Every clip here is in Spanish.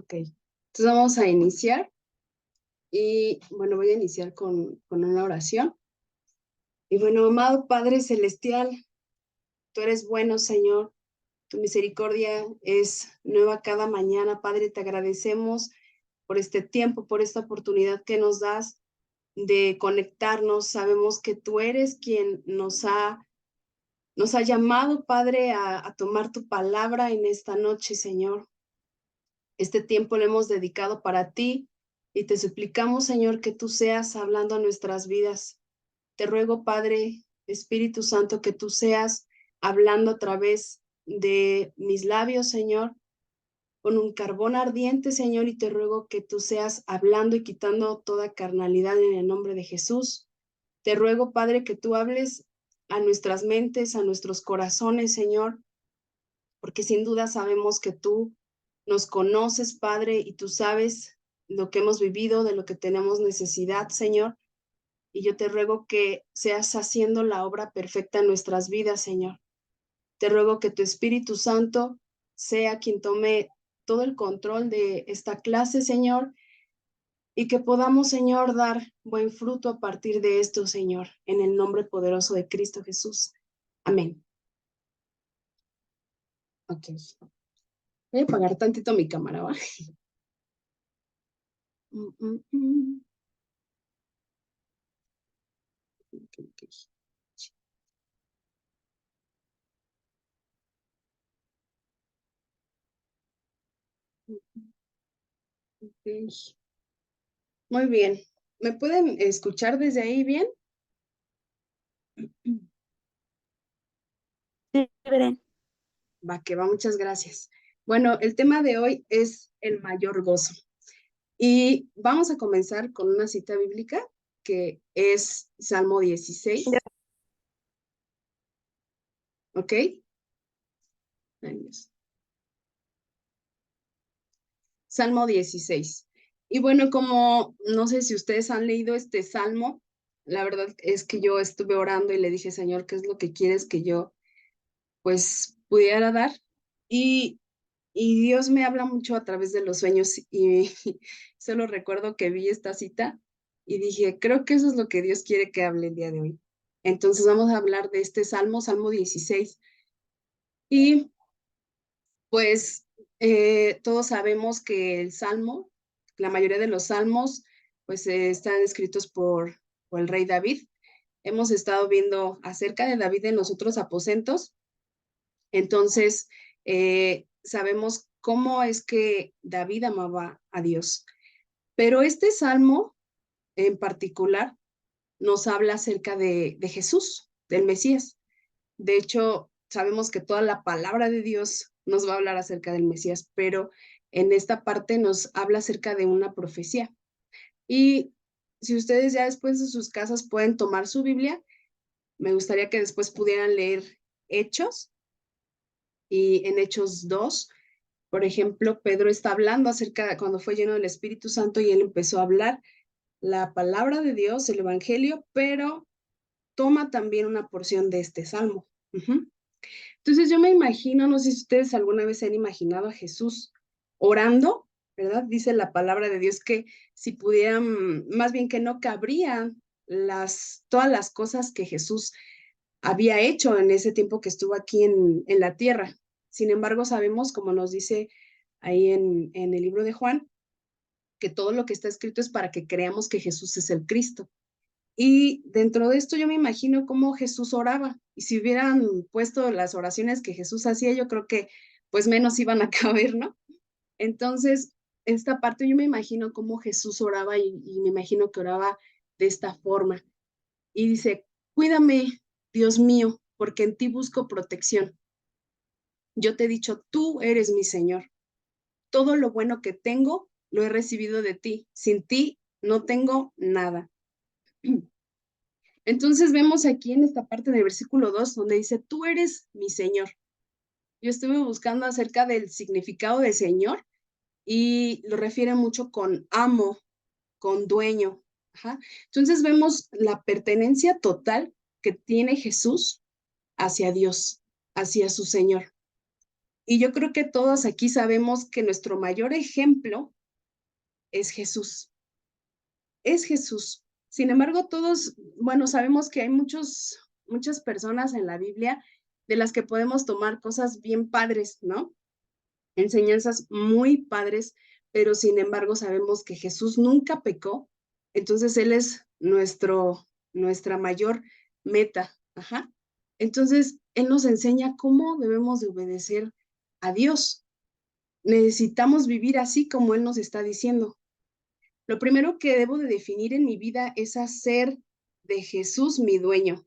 Ok, entonces vamos a iniciar y bueno, voy a iniciar con una oración. Y bueno, amado Padre Celestial, tú eres bueno, Señor, tu misericordia es nueva cada mañana. Padre, te agradecemos por este tiempo, por esta oportunidad que nos das de conectarnos. Sabemos que tú eres quien nos ha llamado, Padre, a tomar tu palabra en esta noche, Señor. Este tiempo lo hemos dedicado para ti y te suplicamos, Señor, que tú seas hablando a nuestras vidas. Te ruego, Padre, Espíritu Santo, que tú seas hablando a través de mis labios, Señor, con un carbón ardiente, Señor, y te ruego que tú seas hablando y quitando toda carnalidad en el nombre de Jesús. Te ruego, Padre, que tú hables a nuestras mentes, a nuestros corazones, Señor, porque sin duda sabemos que tú nos conoces, Padre, y tú sabes lo que hemos vivido, de lo que tenemos necesidad, Señor. Y yo te ruego que seas haciendo la obra perfecta en nuestras vidas, Señor. Te ruego que tu Espíritu Santo sea quien tome todo el control de esta clase, Señor, y que podamos, Señor, dar buen fruto a partir de esto, Señor, en el nombre poderoso de Cristo Jesús. Amén. Ok. Voy a apagar tantito mi cámara, ¿va? Okay. Okay. Muy bien. ¿Me pueden escuchar desde ahí bien? Sí, Bren. Va, que va, muchas gracias. Bueno, el tema de hoy es el mayor gozo. Y vamos a comenzar con una cita bíblica que es Salmo 16. ¿Ok? Ay, Dios. Salmo 16. Y bueno, como no sé si ustedes han leído este salmo, la verdad es que yo estuve orando y le dije, Señor, ¿qué es lo que quieres que yo pues pudiera dar? Y, y Dios me habla mucho a través de los sueños y solo recuerdo que vi esta cita y dije, creo que eso es lo que Dios quiere que hable el día de hoy. Entonces vamos a hablar de este salmo, Salmo 16. Y pues todos sabemos que el salmo, la mayoría de los salmos, pues están escritos por el rey David. Hemos estado viendo acerca de David en los otros aposentos. Entonces, sabemos cómo es que David amaba a Dios. Pero este salmo en particular nos habla acerca de Jesús, del Mesías. De hecho, sabemos que toda la palabra de Dios nos va a hablar acerca del Mesías, pero en esta parte nos habla acerca de una profecía. Y si ustedes ya después de sus casas pueden tomar su Biblia, me gustaría que después pudieran leer Hechos y en Hechos 2, por ejemplo, Pedro está hablando acerca de cuando fue lleno del Espíritu Santo y él empezó a hablar la palabra de Dios, el Evangelio, pero toma también una porción de este salmo. Entonces yo me imagino, no sé si ustedes alguna vez se han imaginado a Jesús orando, ¿verdad? Dice la palabra de Dios que si pudieran, más bien que no cabrían todas las cosas que Jesús había hecho en ese tiempo que estuvo aquí en la tierra. Sin embargo, sabemos, como nos dice ahí en el libro de Juan, que todo lo que está escrito es para que creamos que Jesús es el Cristo. Y dentro de esto yo me imagino cómo Jesús oraba. Y si hubieran puesto las oraciones que Jesús hacía, yo creo que pues menos iban a caber, ¿no? Entonces, esta parte yo me imagino cómo Jesús oraba y me imagino que oraba de esta forma. Y dice, cuídame, Dios mío, porque en ti busco protección. Yo te he dicho, tú eres mi Señor. Todo lo bueno que tengo lo he recibido de ti. Sin ti no tengo nada. Entonces vemos aquí en esta parte del versículo 2 donde dice, tú eres mi Señor. Yo estuve buscando acerca del significado de Señor y lo refiere mucho con amo, con dueño. Ajá. Entonces vemos la pertenencia total que tiene Jesús hacia Dios, hacia su Señor. Y yo creo que todos aquí sabemos que nuestro mayor ejemplo es Jesús, es Jesús. Sin embargo, todos, bueno, sabemos que hay muchas personas en la Biblia de las que podemos tomar cosas bien padres, ¿no? Enseñanzas muy padres, pero sin embargo sabemos que Jesús nunca pecó, entonces Él es nuestra mayor meta. Ajá. Entonces, Él nos enseña cómo debemos de obedecer a Dios. Necesitamos vivir así como Él nos está diciendo. Lo primero que debo de definir en mi vida es hacer de Jesús mi dueño,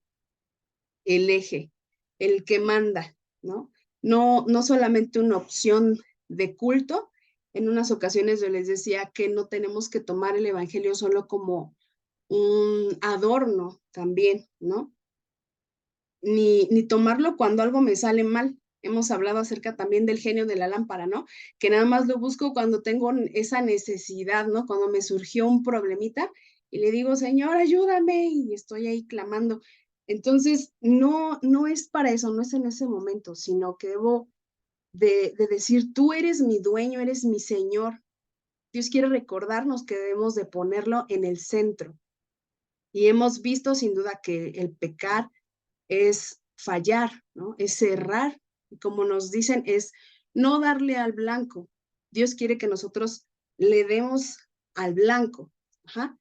el eje, el que manda, ¿no? No solamente una opción de culto. En unas ocasiones yo les decía que no tenemos que tomar el evangelio solo como un adorno también, ¿no? Ni tomarlo cuando algo me sale mal. Hemos hablado acerca también del genio de la lámpara, ¿no? Que nada más lo busco cuando tengo esa necesidad, ¿no? Cuando me surgió un problemita y le digo, Señor, ayúdame, y estoy ahí clamando. Entonces, no es para eso, no es en ese momento, sino que debo de decir, tú eres mi dueño, eres mi Señor. Dios quiere recordarnos que debemos de ponerlo en el centro. Y hemos visto sin duda que el pecar es fallar, ¿no? Es errar. Y como nos dicen, es no darle al blanco. Dios quiere que nosotros le demos al blanco. Ajá.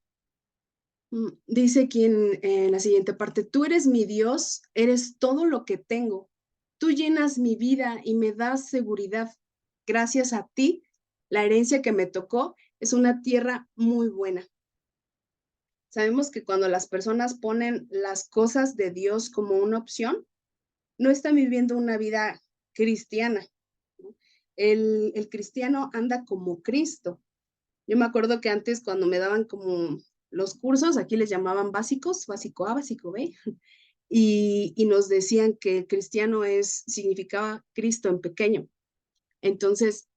Dice aquí en la siguiente parte, tú eres mi Dios, eres todo lo que tengo. Tú llenas mi vida y me das seguridad. Gracias a ti, la herencia que me tocó es una tierra muy buena. Sabemos que cuando las personas ponen las cosas de Dios como una opción, no están viviendo una vida cristiana, ¿no? El cristiano anda como Cristo. Yo me acuerdo que antes cuando me daban como los cursos, aquí les llamaban básicos, básico A, básico B, y nos decían que el cristiano significaba Cristo en pequeño. Entonces,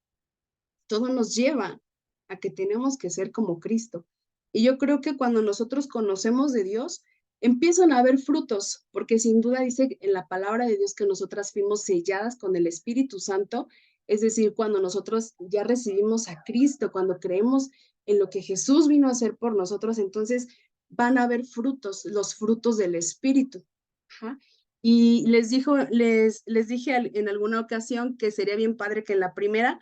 todo nos lleva a que tenemos que ser como Cristo. Y yo creo que cuando nosotros conocemos de Dios, empiezan a haber frutos, porque sin duda dice en la palabra de Dios que nosotras fuimos selladas con el Espíritu Santo, es decir, cuando nosotros ya recibimos a Cristo, cuando creemos en lo que Jesús vino a hacer por nosotros, entonces van a haber frutos, los frutos del Espíritu. Ajá. Y les dije en alguna ocasión que sería bien padre que en la primera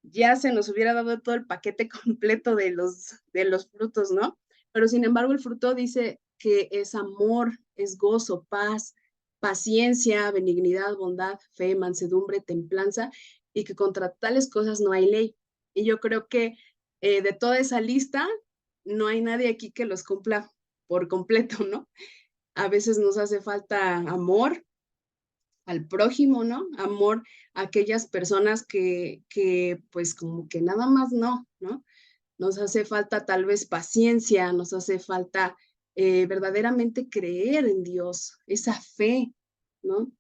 ya se nos hubiera dado todo el paquete completo de los frutos, ¿no? Pero sin embargo, el fruto dice que es amor, es gozo, paz, paciencia, benignidad, bondad, fe, mansedumbre, templanza, y que contra tales cosas no hay ley. Y yo creo que de toda esa lista, no hay nadie aquí que los cumpla por completo, ¿no? A veces nos hace falta amor, al prójimo, ¿no? Amor a aquellas personas que pues como que nada más ¿no? Nos hace falta tal vez paciencia, nos hace falta verdaderamente creer en Dios, esa fe, ¿no?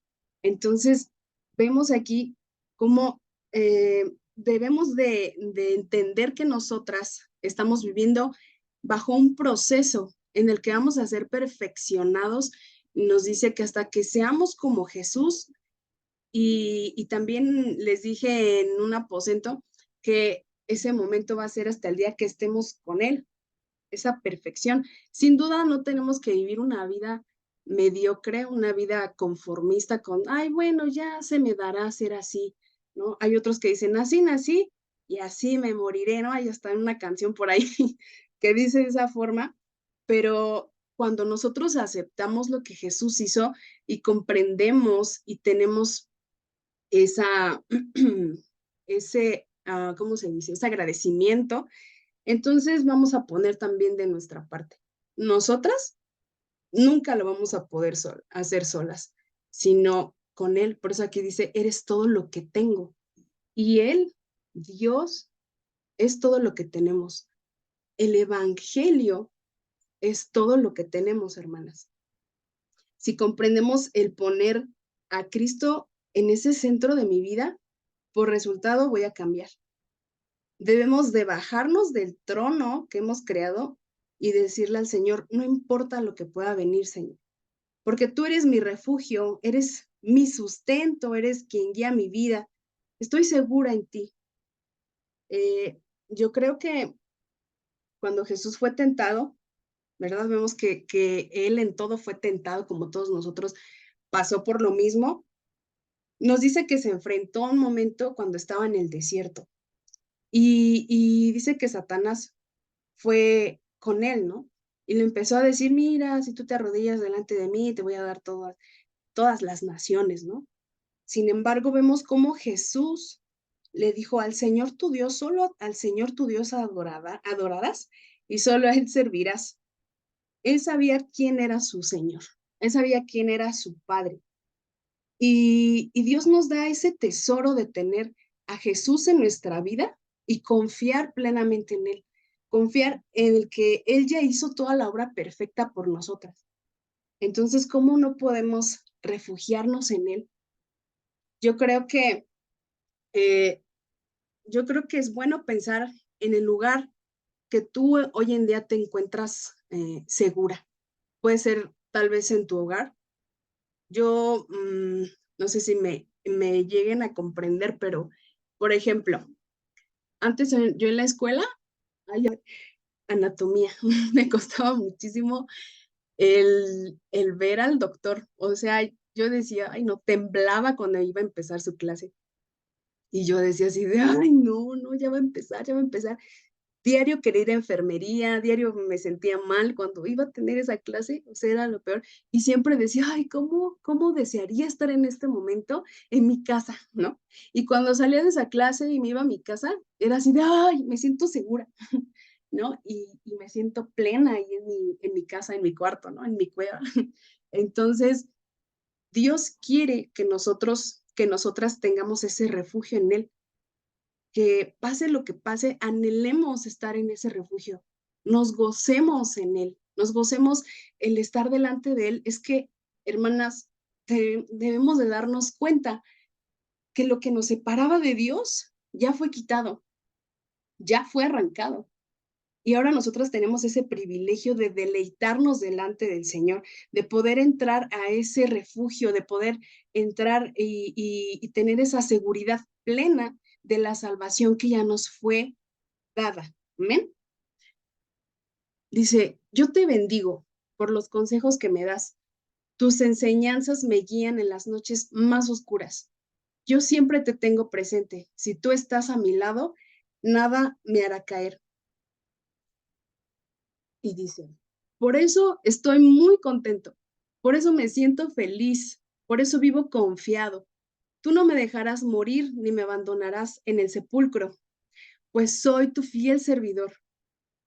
Entonces, vemos aquí cómo debemos de entender que nosotras estamos viviendo bajo un proceso en el que vamos a ser perfeccionados. Nos dice que hasta que seamos como Jesús, y también les dije en un aposento que ese momento va a ser hasta el día que estemos con Él, esa perfección. Sin duda no tenemos que vivir una vida mediocre, una vida conformista con, ay, bueno, ya se me dará ser así, ¿no? Hay otros que dicen, así nací y así me moriré, ¿no? Hay hasta una canción por ahí que dice de esa forma, pero cuando nosotros aceptamos lo que Jesús hizo y comprendemos y tenemos esa, ¿cómo se dice? Ese agradecimiento, entonces vamos a poner también de nuestra parte. Nosotras nunca lo vamos a poder hacer solas, sino con Él. Por eso aquí dice, eres todo lo que tengo. Y Él, Dios, es todo lo que tenemos. El Evangelio es todo lo que tenemos, hermanas. Si comprendemos el poner a Cristo en ese centro de mi vida, por resultado voy a cambiar. Debemos de bajarnos del trono que hemos creado y decirle al Señor, no importa lo que pueda venir, Señor, porque tú eres mi refugio, eres mi sustento, eres quien guía mi vida. estoy segura en ti. Yo creo que cuando Jesús fue tentado, ¿verdad? Vemos que él en todo fue tentado como todos nosotros, pasó por lo mismo. Nos dice que se enfrentó a un momento cuando estaba en el desierto y dice que Satanás fue con él, ¿no? Y le empezó a decir, mira, si tú te arrodillas delante de mí, te voy a dar todas las naciones, ¿no? Sin embargo, vemos cómo Jesús le dijo al Señor tu Dios, solo al Señor tu Dios adorarás y solo a Él servirás. Él sabía quién era su Señor, él sabía quién era su Padre. Y Dios nos da ese tesoro de tener a Jesús en nuestra vida y confiar plenamente en Él, confiar en el que Él ya hizo toda la obra perfecta por nosotras. Entonces, ¿cómo no podemos refugiarnos en Él? Yo creo que, eh, yo creo que es bueno pensar en el lugar que tú hoy en día te encuentras segura. Puede ser tal vez en tu hogar. Yo no sé si me lleguen a comprender, pero, por ejemplo, antes yo en la escuela, ay, anatomía, me costaba muchísimo el ver al doctor. O sea, yo decía, ay, no, temblaba cuando iba a empezar su clase. Y yo decía así de, ay, no, no, ya va a empezar, ya va a empezar. Diario quería ir a enfermería, diario me sentía mal cuando iba a tener esa clase, o sea, era lo peor. Y siempre decía, ay, ¿cómo desearía estar en este momento en mi casa, ¿no? Y cuando salía de esa clase y me iba a mi casa, era así de, ay, me siento segura, ¿no? Y me siento plena ahí en mi casa, en mi cuarto, ¿no? En mi cueva. Entonces, Dios quiere que nosotras tengamos ese refugio en Él, que pase lo que pase, anhelemos estar en ese refugio, nos gocemos en él, nos gocemos el estar delante de él. Es que, hermanas, debemos de darnos cuenta que lo que nos separaba de Dios ya fue quitado, ya fue arrancado. Y ahora nosotros tenemos ese privilegio de deleitarnos delante del Señor, de poder entrar a ese refugio, de poder entrar y tener esa seguridad plena de la salvación que ya nos fue dada. Amén. Dice, yo te bendigo por los consejos que me das. Tus enseñanzas me guían en las noches más oscuras. Yo siempre te tengo presente. Si tú estás a mi lado, nada me hará caer. Y dice, por eso estoy muy contento. Por eso me siento feliz. Por eso vivo confiado. Tú no me dejarás morir ni me abandonarás en el sepulcro, pues soy tu fiel servidor.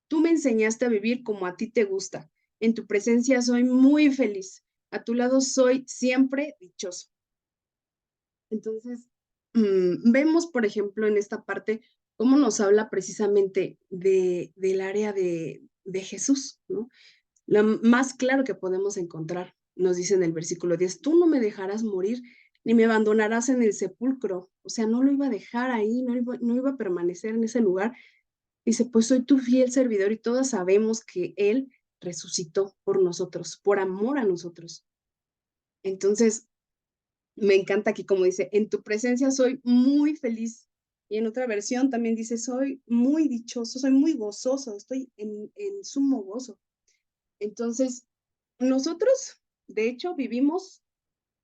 Tú me enseñaste a vivir como a ti te gusta. En tu presencia soy muy feliz. A tu lado soy siempre dichoso. Entonces, vemos, por ejemplo, en esta parte, cómo nos habla precisamente del área de Jesús, ¿no? Lo más claro que podemos encontrar, nos dice en el versículo 10, tú no me dejarás morir ni me abandonarás en el sepulcro. O sea, no lo iba a dejar ahí, no iba a permanecer en ese lugar. Dice, pues soy tu fiel servidor y todas sabemos que Él resucitó por nosotros, por amor a nosotros. Entonces, me encanta aquí como dice, en tu presencia soy muy feliz. Y en otra versión también dice, soy muy dichoso, soy muy gozoso, estoy en sumo gozo. Entonces, nosotros, de hecho, vivimos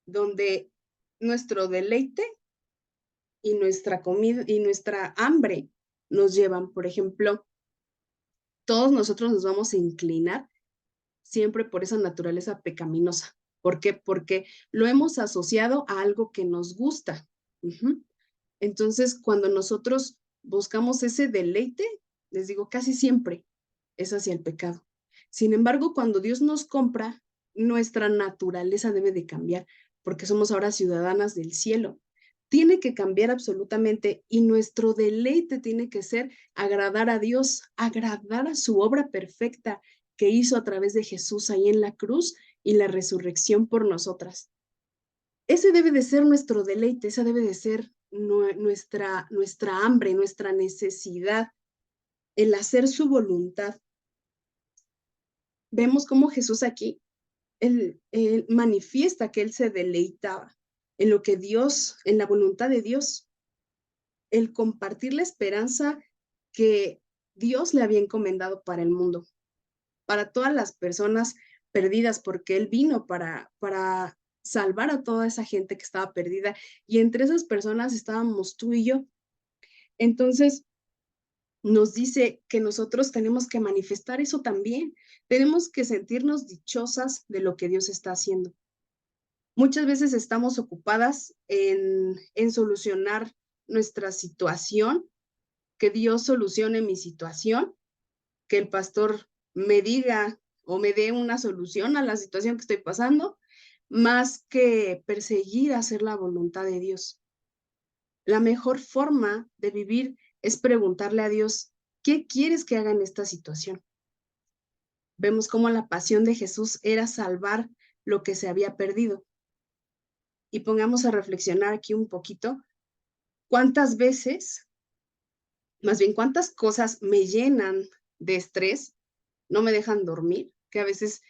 donde nuestro deleite y nuestra comida y nuestra hambre nos llevan. Por ejemplo, todos nosotros nos vamos a inclinar siempre por esa naturaleza pecaminosa. ¿Por qué? Porque lo hemos asociado a algo que nos gusta. Ujú. Entonces, cuando nosotros buscamos ese deleite, les digo, casi siempre es hacia el pecado. Sin embargo, cuando Dios nos compra, nuestra naturaleza debe de cambiar, porque somos ahora ciudadanas del cielo. Tiene que cambiar absolutamente y nuestro deleite tiene que ser agradar a Dios, agradar a su obra perfecta que hizo a través de Jesús ahí en la cruz y la resurrección por nosotras. Ese debe de ser nuestro deleite, esa debe de ser nuestra hambre, nuestra necesidad, el hacer su voluntad. Vemos cómo Jesús aquí, él manifiesta que él se deleitaba en lo que Dios, en la voluntad de Dios. el compartir la esperanza que Dios le había encomendado para el mundo, para todas las personas perdidas, porque Él vino para salvar a toda esa gente que estaba perdida, y entre esas personas estábamos tú y yo. Entonces, nos dice que nosotros tenemos que manifestar eso también. Tenemos que sentirnos dichosas de lo que Dios está haciendo. Muchas veces estamos ocupadas en solucionar nuestra situación, que Dios solucione mi situación, que el pastor me diga o me dé una solución a la situación que estoy pasando, más que perseguir hacer la voluntad de Dios. La mejor forma de vivir es preguntarle a Dios, ¿qué quieres que haga en esta situación? Vemos cómo la pasión de Jesús era salvar lo que se había perdido. Y pongamos a reflexionar aquí un poquito, ¿cuántas veces, más bien cuántas cosas me llenan de estrés, no me dejan dormir? Que a veces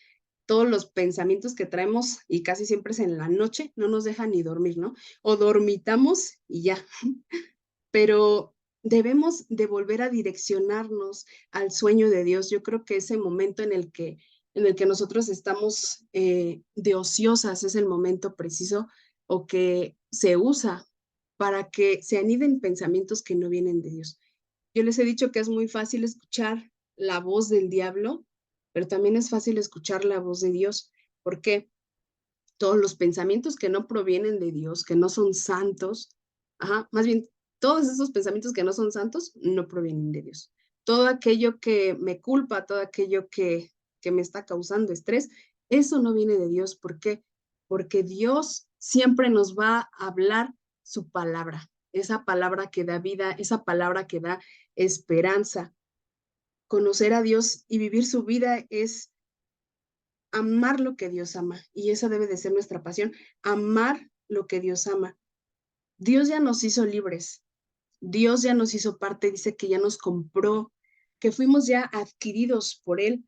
todos los pensamientos que traemos, y casi siempre es en la noche, no nos dejan ni dormir, ¿no? O dormitamos y ya. Pero debemos de volver a direccionarnos al sueño de Dios. Yo creo que ese momento en el que nosotros estamos de ociosas es el momento preciso o que se usa para que se aniden pensamientos que no vienen de Dios. Yo les he dicho que es muy fácil escuchar la voz del diablo, pero también es fácil escuchar la voz de Dios. ¿Por qué? Todos los pensamientos que no provienen de Dios, que no son santos, ajá, más bien, todos esos pensamientos que no son santos no provienen de Dios. Todo aquello que me culpa, todo aquello que me está causando estrés, eso no viene de Dios. ¿Por qué? Porque Dios siempre nos va a hablar su palabra, esa palabra que da vida, esa palabra que da esperanza. Conocer a Dios y vivir su vida es amar lo que Dios ama, y esa debe de ser nuestra pasión, amar lo que Dios ama. Dios ya nos hizo libres, Dios ya nos hizo parte, dice que ya nos compró, que fuimos ya adquiridos por Él.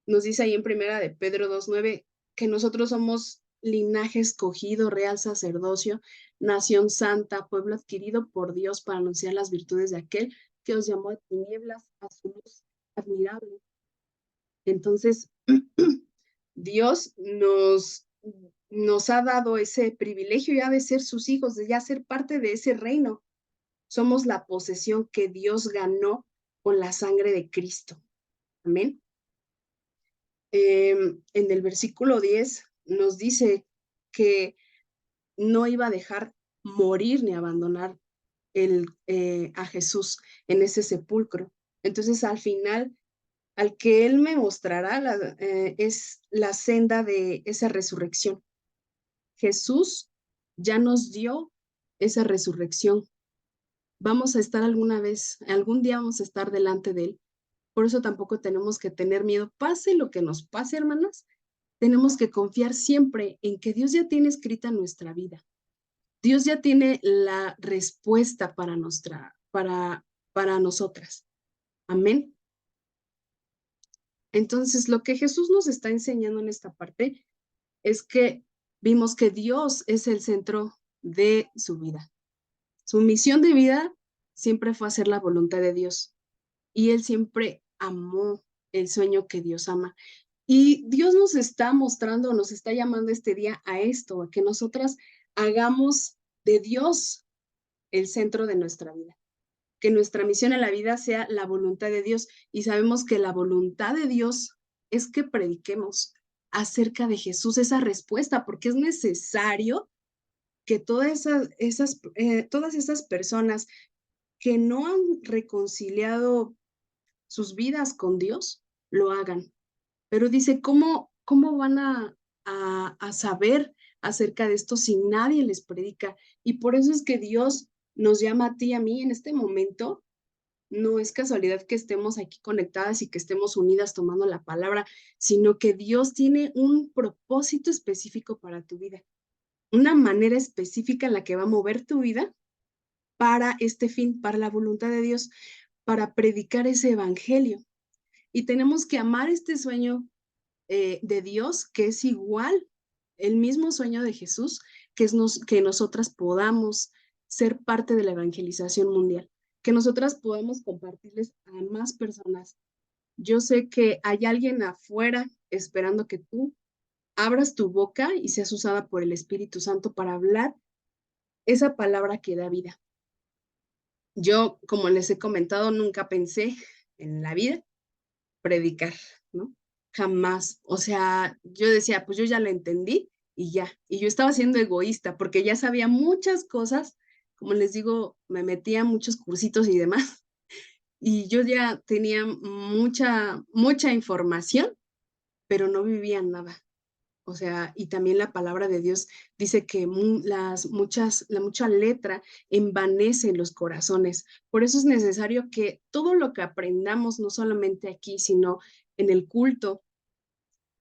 Nos dice ahí en primera de Pedro 2:9 que nosotros somos linaje escogido, real sacerdocio, nación santa, pueblo adquirido por Dios para anunciar las virtudes de aquel que os llamó de tinieblas a su luz admirable. Entonces, Dios nos ha dado ese privilegio ya de ser sus hijos, de ya ser parte de ese reino. Somos la posesión que Dios ganó con la sangre de Cristo. Amén. En el versículo 10 nos dice que no iba a dejar morir ni abandonar a Jesús en ese sepulcro. Entonces, al final, al que Él me mostrará es la senda de esa resurrección. Jesús ya nos dio esa resurrección. Vamos a estar alguna vez, algún día vamos a estar delante de Él. Por eso tampoco tenemos que tener miedo. Pase lo que nos pase, hermanas, tenemos que confiar siempre en que Dios ya tiene escrita nuestra vida. Dios ya tiene la respuesta para nosotras. Amén. Entonces, lo que Jesús nos está enseñando en esta parte es que vimos que Dios es el centro de su vida. Su misión de vida siempre fue hacer la voluntad de Dios y Él siempre amó el sueño que Dios ama. Y Dios nos está mostrando, nos está llamando este día a esto, a que nosotras hagamos de Dios el centro de nuestra vida, que nuestra misión en la vida sea la voluntad de Dios. Y sabemos que la voluntad de Dios es que prediquemos acerca de Jesús, esa respuesta, porque es necesario que todas esas personas que no han reconciliado sus vidas con Dios, lo hagan. Pero dice, ¿cómo van a saber acerca de esto si nadie les predica? Y por eso es que Dios nos llama a ti y a mí en este momento. No es casualidad que estemos aquí conectadas y que estemos unidas tomando la palabra, sino que Dios tiene un propósito específico para tu vida, una manera específica en la que va a mover tu vida para este fin, para la voluntad de Dios, para predicar ese evangelio. Y tenemos que amar este sueño de Dios, que es igual, el mismo sueño de Jesús, que nosotras podamos ser parte de la evangelización mundial, que nosotras podamos compartirles a más personas. Yo sé que hay alguien afuera esperando que tú abras tu boca y seas usada por el Espíritu Santo para hablar esa palabra que da vida. Yo, como les he comentado, nunca pensé en la vida predicar, ¿no? Jamás. O sea, yo decía, pues yo ya la entendí y ya. Y yo estaba siendo egoísta porque ya sabía muchas cosas. Como les digo, me metía a muchos cursitos y demás. Y yo ya tenía mucha información, pero no vivía nada. O sea, y también la palabra de Dios dice que la mucha letra envanece los corazones. Por eso es necesario que todo lo que aprendamos, no solamente aquí, sino en el culto,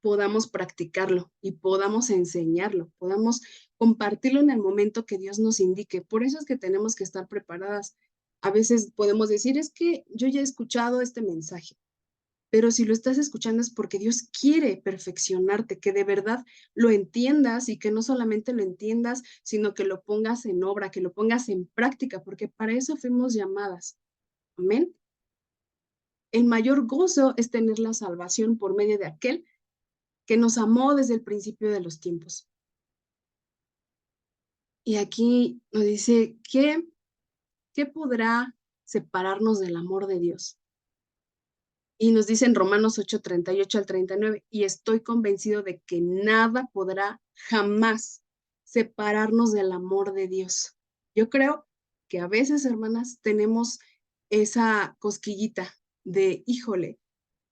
podamos practicarlo y podamos enseñarlo, podamos compartirlo en el momento que Dios nos indique. Por eso es que tenemos que estar preparadas. A veces podemos decir, es que yo ya he escuchado este mensaje, pero si lo estás escuchando es porque Dios quiere perfeccionarte, que de verdad lo entiendas y que no solamente lo entiendas, sino que lo pongas en obra, que lo pongas en práctica, porque para eso fuimos llamadas. Amén. El mayor gozo es tener la salvación por medio de aquel que nos amó desde el principio de los tiempos. Y aquí nos dice, ¿qué podrá separarnos del amor de Dios? Y nos dice en Romanos 8:38 al 39, y estoy convencido de que nada podrá jamás separarnos del amor de Dios. Yo creo que a veces, hermanas, tenemos esa cosquillita de, híjole,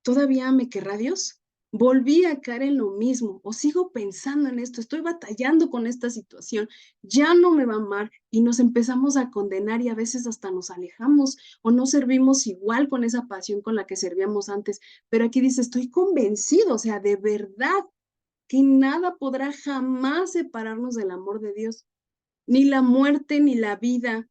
¿todavía me querrá Dios? Volví a caer en lo mismo o sigo pensando en esto, estoy batallando con esta situación, ya no me va a amar y nos empezamos a condenar y a veces hasta nos alejamos o no servimos igual con esa pasión con la que servíamos antes. Pero aquí dice, estoy convencido, o sea, de verdad, que nada podrá jamás separarnos del amor de Dios, ni la muerte, ni la vida,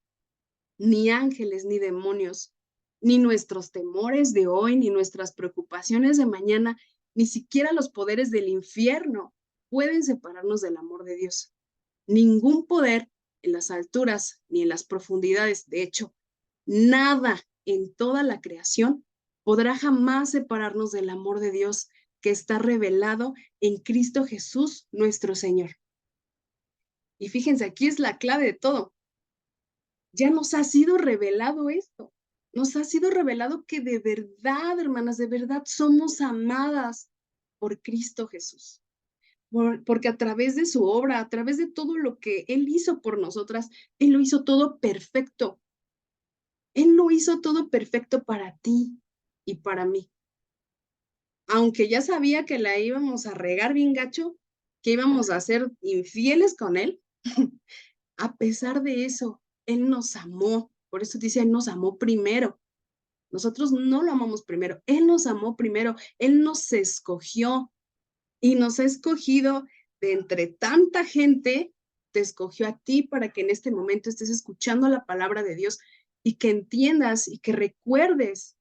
ni ángeles, ni demonios, ni nuestros temores de hoy, ni nuestras preocupaciones de mañana, ni siquiera los poderes del infierno pueden separarnos del amor de Dios. Ningún poder en las alturas ni en las profundidades, de hecho, nada en toda la creación podrá jamás separarnos del amor de Dios que está revelado en Cristo Jesús, nuestro Señor. Y fíjense, aquí es la clave de todo. Ya nos ha sido revelado esto. Nos ha sido revelado que de verdad, hermanas, de verdad somos amadas por Cristo Jesús. Porque a través de su obra, a través de todo lo que Él hizo por nosotras, Él lo hizo todo perfecto. Él lo hizo todo perfecto para ti y para mí. Aunque ya sabía que la íbamos a regar bien gacho, que íbamos a ser infieles con Él, a pesar de eso, Él nos amó. Por eso dice, Él nos amó primero. Nosotros no lo amamos primero. Él nos amó primero. Él nos escogió y nos ha escogido de entre tanta gente. Te escogió a ti para que en este momento estés escuchando la palabra de Dios y que entiendas y que recuerdes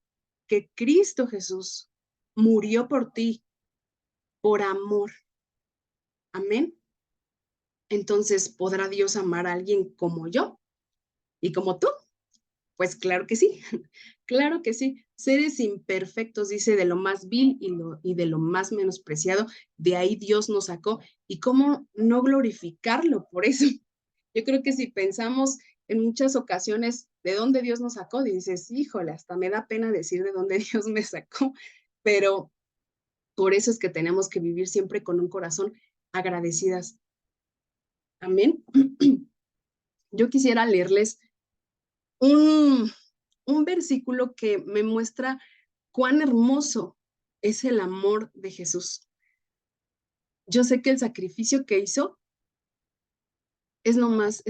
que Cristo Jesús murió por ti, por amor. Amén. Entonces, ¿podrá Dios amar a alguien como yo y como tú? Pues claro que sí, claro que sí. Seres imperfectos, dice, de lo más vil y de lo más menospreciado, de ahí Dios nos sacó. ¿Y cómo no glorificarlo por eso? Yo creo que si pensamos en muchas ocasiones de dónde Dios nos sacó, dices, híjole, hasta me da pena decir de dónde Dios me sacó, pero por eso es que tenemos que vivir siempre con un corazón agradecidas. Amén. Yo quisiera leerles un, un versículo que me muestra cuán hermoso es el amor de Jesús. Yo sé que el sacrificio que hizo es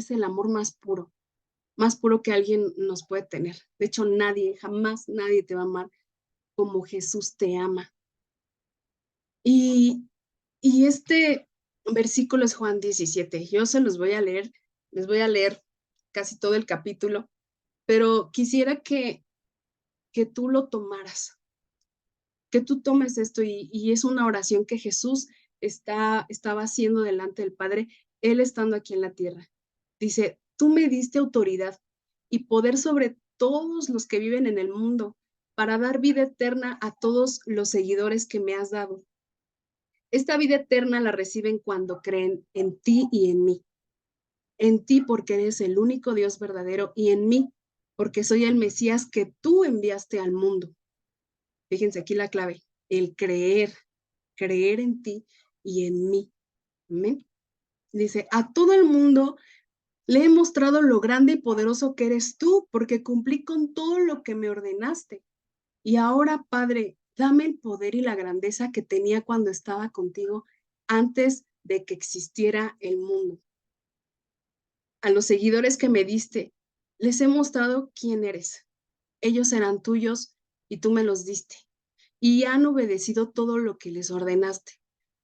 el amor más puro que alguien nos puede tener. De hecho, nadie, jamás nadie te va a amar como Jesús te ama. Y, y este versículo es Juan 17. Yo se los voy a leer, les voy a leer casi todo el capítulo, pero quisiera que tú lo tomaras, que tú tomes esto y es una oración que Jesús estaba haciendo delante del Padre, Él estando aquí en la tierra. Dice, tú me diste autoridad y poder sobre todos los que viven en el mundo, para dar vida eterna a todos los seguidores que me has dado. Esta vida eterna la reciben cuando creen en ti y en ti porque eres el único Dios verdadero y en mí porque soy el Mesías que tú enviaste al mundo. Fíjense aquí la clave, el creer en ti y en mí. Amén. Dice, a todo el mundo le he mostrado lo grande y poderoso que eres tú, porque cumplí con todo lo que me ordenaste. Y ahora, Padre, dame el poder y la grandeza que tenía cuando estaba contigo antes de que existiera el mundo. A los seguidores que me diste, les he mostrado quién eres. Ellos eran tuyos y tú me los diste. Y han obedecido todo lo que les ordenaste.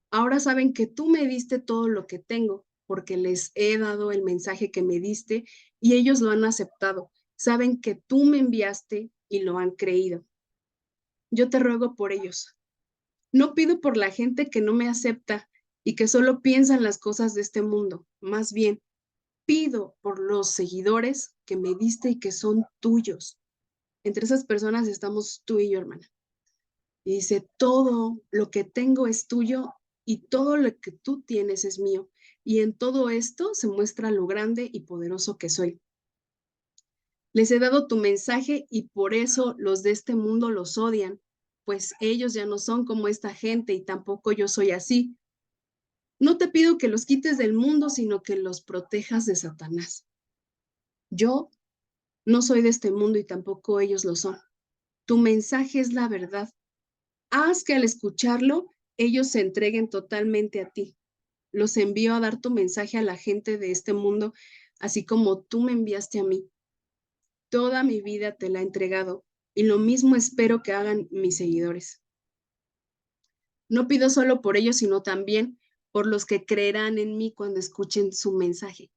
Ahora saben que tú me diste todo lo que tengo, porque les he dado el mensaje que me diste y ellos lo han aceptado. Saben que tú me enviaste y lo han creído. Yo te ruego por ellos. No pido por la gente que no me acepta y que solo piensa en las cosas de este mundo. Más bien, pido por los seguidores que me diste y que son tuyos. Entre esas personas estamos tú y yo, hermana. Y dice, todo lo que tengo es tuyo y todo lo que tú tienes es mío. Y en todo esto se muestra lo grande y poderoso que soy. Les he dado tu mensaje y por eso los de este mundo los odian, pues ellos ya no son como esta gente y tampoco yo soy así. No te pido que los quites del mundo, sino que los protejas de Satanás. Yo no soy de este mundo y tampoco ellos lo son. Tu mensaje es la verdad. Haz que al escucharlo, ellos se entreguen totalmente a ti. Los envío a dar tu mensaje a la gente de este mundo, así como tú me enviaste a mí. Toda mi vida te la he entregado y lo mismo espero que hagan mis seguidores. No pido solo por ellos, sino también por los que creerán en mí cuando escuchen su mensaje.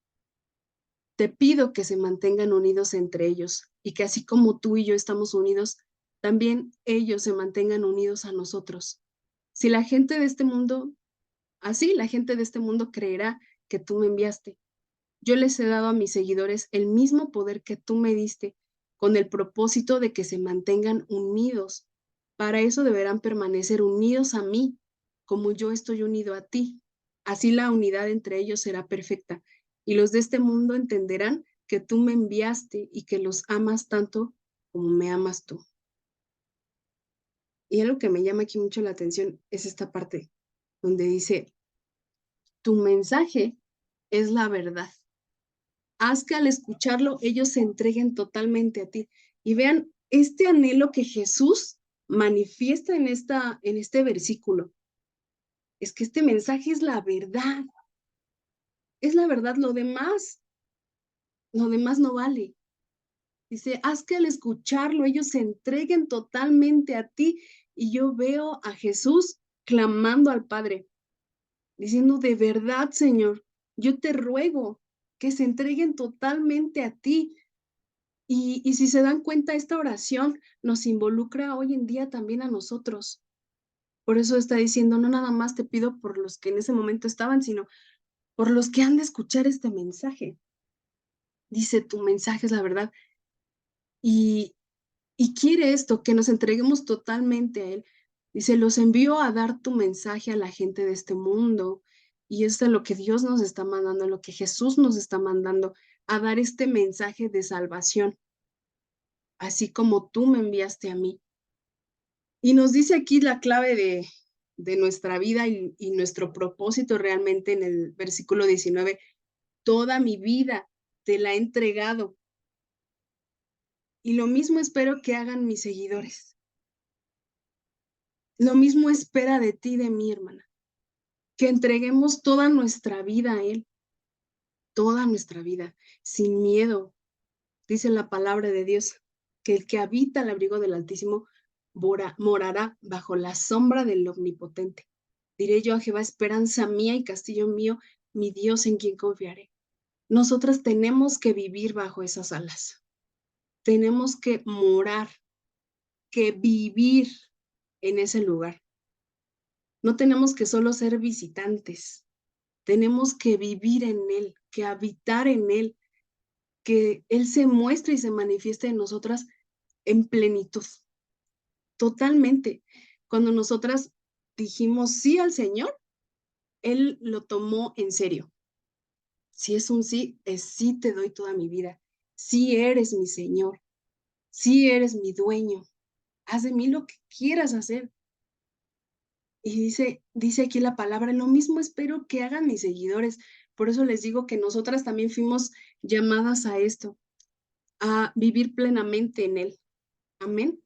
Te pido que se mantengan unidos entre ellos y que así como tú y yo estamos unidos, también ellos se mantengan unidos a nosotros. Si la gente de este mundo, así la gente de este mundo creerá que tú me enviaste. Yo les he dado a mis seguidores el mismo poder que tú me diste, con el propósito de que se mantengan unidos. Para eso deberán permanecer unidos a mí, como yo estoy unido a ti. Así la unidad entre ellos será perfecta, y los de este mundo entenderán que tú me enviaste y que los amas tanto como me amas tú. Y algo que me llama aquí mucho la atención es esta parte donde dice, tu mensaje es la verdad. Haz que al escucharlo ellos se entreguen totalmente a ti. Y vean este anhelo que Jesús manifiesta en este versículo. Es que este mensaje es la verdad. Es la verdad, lo demás no vale. Dice, haz que al escucharlo ellos se entreguen totalmente a ti. Y yo veo a Jesús clamando al Padre, diciendo, de verdad, Señor, yo te ruego que se entreguen totalmente a ti. Y si se dan cuenta, esta oración nos involucra hoy en día también a nosotros. Por eso está diciendo, no nada más te pido por los que en ese momento estaban, sino por los que han de escuchar este mensaje. Dice, tu mensaje es la verdad. Y, y quiere esto, que nos entreguemos totalmente a Él. Dice, los envío a dar tu mensaje a la gente de este mundo. Y esto es lo que Dios nos está mandando, lo que Jesús nos está mandando, a dar este mensaje de salvación, así como tú me enviaste a mí. Y nos dice aquí la clave de nuestra vida y nuestro propósito realmente en el versículo 19. Toda mi vida te la he entregado. Y lo mismo espero que hagan mis seguidores. Lo mismo espera de ti, de mi hermana. Que entreguemos toda nuestra vida a Él. Toda nuestra vida, sin miedo. Dice la palabra de Dios, que el que habita al abrigo del Altísimo morará bajo la sombra del Omnipotente. Diré yo a Jehová, esperanza mía y castillo mío, mi Dios en quien confiaré. Nosotras tenemos que vivir bajo esas alas. Tenemos que morar, que vivir en ese lugar. No tenemos que solo ser visitantes. Tenemos que vivir en Él, que habitar en Él. que Él se muestre y se manifieste en nosotras en plenitud, totalmente. Cuando nosotras dijimos sí al Señor, Él lo tomó en serio. Si es un sí, es sí, te doy toda mi vida. Sí eres mi Señor. Sí eres mi dueño. Haz de mí lo que quieras hacer. Y dice aquí la palabra, lo mismo espero que hagan mis seguidores. Por eso les digo que nosotras también fuimos llamadas a esto, a vivir plenamente en Él. Amén.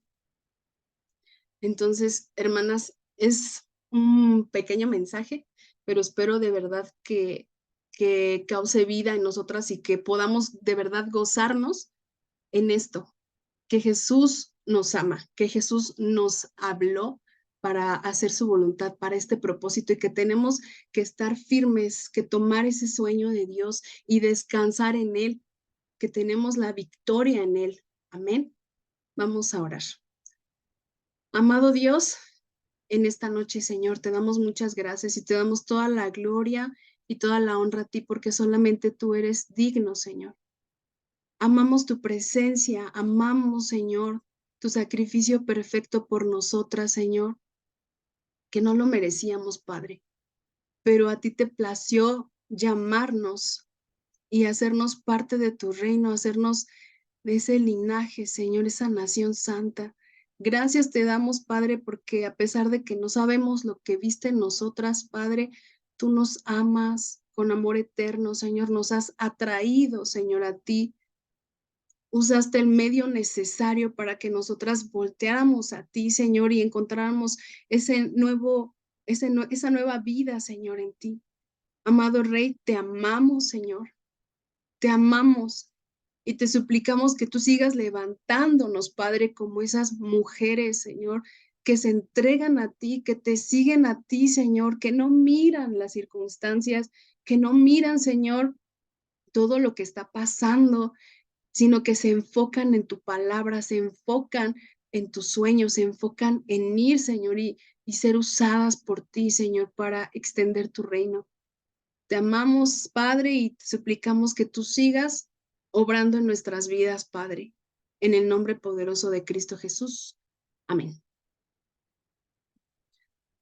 Entonces, hermanas, es un pequeño mensaje, pero espero de verdad que cause vida en nosotras y que podamos de verdad gozarnos en esto, que Jesús nos ama, que Jesús nos habló para hacer su voluntad, para este propósito y que tenemos que estar firmes, que tomar ese sueño de Dios y descansar en Él, que tenemos la victoria en Él. Amén. Vamos a orar. Amado Dios, en esta noche, Señor, te damos muchas gracias y te damos toda la gloria y toda la honra a ti porque solamente tú eres digno, Señor. Amamos tu presencia, amamos, Señor, tu sacrificio perfecto por nosotras, Señor, que no lo merecíamos, Padre, pero a ti te plació llamarnos y hacernos parte de tu reino, hacernos de ese linaje, Señor, esa nación santa. Gracias te damos, Padre, porque a pesar de que no sabemos lo que viste en nosotras, Padre, tú nos amas con amor eterno, Señor, nos has atraído, Señor, a ti. Usaste el medio necesario para que nosotras volteáramos a ti, Señor, y encontráramos esa nueva vida, Señor, en ti. Amado Rey, te amamos, Señor. Te amamos y te suplicamos que tú sigas levantándonos, Padre, como esas mujeres, Señor, que se entregan a ti, que te siguen a ti, Señor, que no miran las circunstancias, que no miran, Señor, todo lo que está pasando, sino que se enfocan en tu palabra, se enfocan en tus sueños, se enfocan en ir, Señor, y ser usadas por ti, Señor, para extender tu reino. Te amamos, Padre, y te suplicamos que tú sigas obrando en nuestras vidas, Padre, en el nombre poderoso de Cristo Jesús. Amén.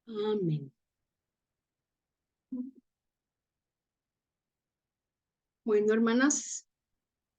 Amén. Bueno, hermanas,